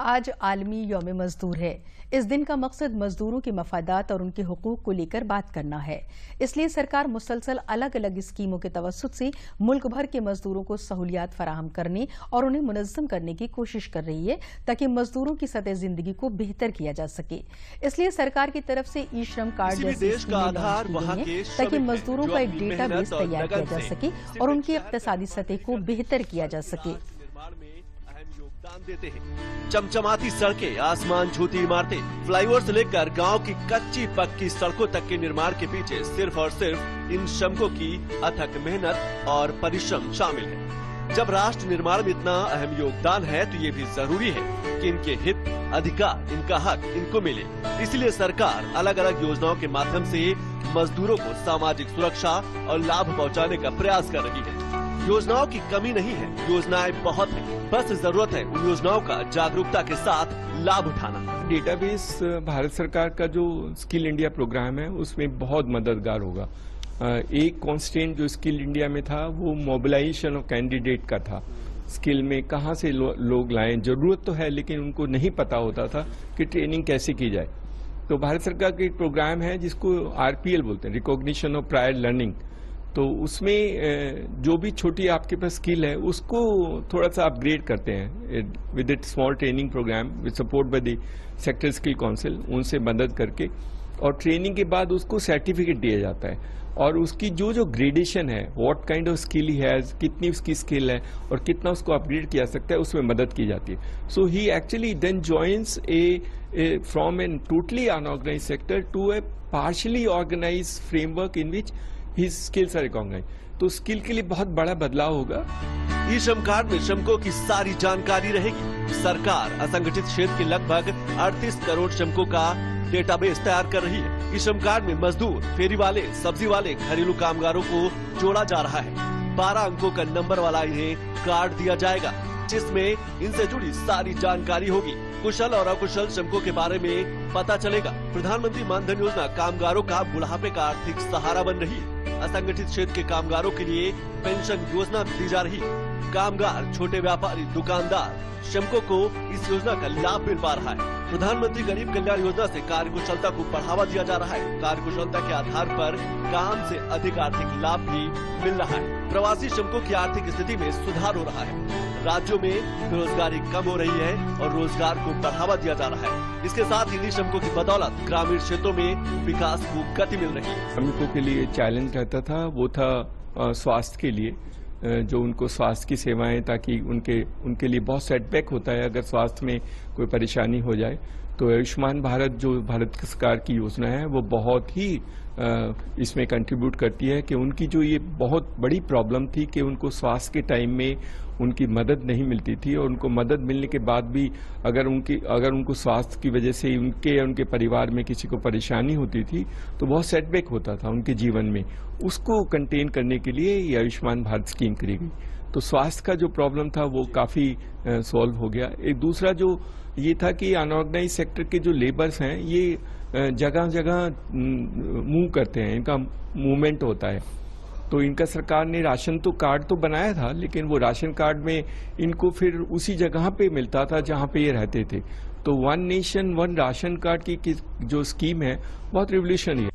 आज आलमी यौम मजदूर है। इस दिन का मकसद मजदूरों के मफादात और उनके हुकूक को लेकर बात करना है। इसलिए सरकार मुसलसल अलग अलग स्कीमों के तवस्सुत से मुल्क भर के मजदूरों को सहूलियात फराहम करने और उन्हें मुनज़्ज़म करने की कोशिश कर रही है ताकि मजदूरों की सतह जिंदगी को बेहतर किया जा सके। इसलिए सरकार की तरफ से ई श्रम कार्ड जैसी स्कीमें लॉन्च की गई हैं ताकि मजदूरों का एक डेटाबेस तैयार किया जा सके और उनकी इक़्तिसादी सतह को बेहतर किया जा सके। योगदान देते हैं। चमचमाती सड़कें, आसमान छूती इमारतें, फ्लाईओवर से लेकर गांव की कच्ची पक्की सड़कों तक के निर्माण के पीछे सिर्फ और सिर्फ इन श्रमिकों की अथक मेहनत और परिश्रम शामिल है। जब राष्ट्र निर्माण में इतना अहम योगदान है तो ये भी जरूरी है कि इनके हित, अधिकार, इनका हक इनको मिले। इसलिए सरकार अलग अलग योजनाओं के माध्यम से मजदूरों को सामाजिक सुरक्षा और लाभ पहुँचाने का प्रयास कर रही है। योजनाओं की कमी नहीं है, योजनाएं बहुत हैं, बस जरूरत है उन योजनाओं का जागरूकता के साथ लाभ उठाना। डेटाबेस भारत सरकार का जो स्किल इंडिया प्रोग्राम है उसमें बहुत मददगार होगा। एक कॉन्स्टेंट जो स्किल इंडिया में था वो मोबिलाइजेशन ऑफ कैंडिडेट का था। स्किल में कहाँ से लोग लाएं, जरूरत तो है लेकिन उनको नहीं पता होता था कि ट्रेनिंग कैसे की जाए। तो भारत सरकार का एक प्रोग्राम है जिसको RPL बोलते हैं, रिकॉग्निशन ऑफ प्रायर लर्निंग। तो उसमें जो भी छोटी आपके पास स्किल है उसको थोड़ा सा अपग्रेड करते हैं with it small training program with support by the sector skill council, उनसे मदद करके, और ट्रेनिंग के बाद उसको सर्टिफिकेट दिया जाता है और उसकी जो ग्रेडेशन है, what kind of skill he has, कितनी उसकी स्किल है और कितना उसको अपग्रेड किया सकता है, उसमें मदद की जाती है। So he actually then joins from an totally unorganized sector to a partially organized framework in which His skills are recognized। तो स्किल के लिए बहुत बड़ा बदलाव होगा। ई श्रम कार्ड में श्रमिकों की सारी जानकारी रहेगी। सरकार असंगठित क्षेत्र के लगभग 38 करोड़ श्रमिकों का डेटाबेस तैयार कर रही है। ई श्रम कार्ड में मजदूर, फेरी वाले, सब्जी वाले, घरेलू कामगारों को जोड़ा जा रहा है। 12 अंकों का नंबर वाला इन्हें कार्ड दिया जाएगा जिसमें इनसे जुड़ी सारी जानकारी होगी। कुशल और अकुशल श्रमिकों के बारे में पता चलेगा। प्रधानमंत्री मानधन योजना कामगारों का बुढ़ापे का आर्थिक सहारा बन रही है। असंगठित क्षेत्र के कामगारों के लिए पेंशन योजना दी जा रही है। कामगार, छोटे व्यापारी, दुकानदार, श्रमिकों को इस योजना का लाभ मिल पा रहा है। प्रधानमंत्री गरीब कल्याण योजना से कार्यकुशलता को बढ़ावा दिया जा रहा है। कार्यकुशलता के आधार पर काम से अधिक आर्थिक लाभ भी मिल रहा है। प्रवासी श्रमिकों की आर्थिक स्थिति में सुधार हो रहा है। राज्यों में बेरोजगारी कम हो रही है और रोजगार को बढ़ावा दिया जा रहा है। इसके साथ ही श्रमिकों की बदौलत ग्रामीण क्षेत्रों में विकास को गति मिल रही है। श्रमिकों के लिए चैलेंज रहता था वो था स्वास्थ्य के लिए, जो उनको स्वास्थ्य की सेवाएं, ताकि उनके लिए बहुत सेटबैक होता है अगर स्वास्थ्य में कोई परेशानी हो जाए। तो आयुष्मान भारत जो भारत सरकार की योजना है वो बहुत ही इसमें कंट्रीब्यूट करती है कि उनकी जो ये बहुत बड़ी प्रॉब्लम थी कि उनको स्वास्थ्य के टाइम में उनकी मदद नहीं मिलती थी और उनको मदद मिलने के बाद भी अगर उनको स्वास्थ्य की वजह से उनके परिवार में किसी को परेशानी होती थी तो बहुत सेटबैक होता था उनके जीवन में। उसको कंटेन करने के लिए ये आयुष्मान भारत स्कीम करी गई। तो स्वास्थ्य का जो प्रॉब्लम था वो काफी सॉल्व हो गया। एक दूसरा जो ये था कि अनऑर्गेनाइज सेक्टर के जो लेबर्स हैं ये जगह जगह मूव करते हैं, इनका मूवमेंट होता है। तो इनका सरकार ने राशन तो कार्ड तो बनाया था लेकिन वो राशन कार्ड में इनको फिर उसी जगह पे मिलता था जहां पे ये रहते थे। तो one nation one ration card की जो स्कीम है बहुत रिवोल्यूशनरी है।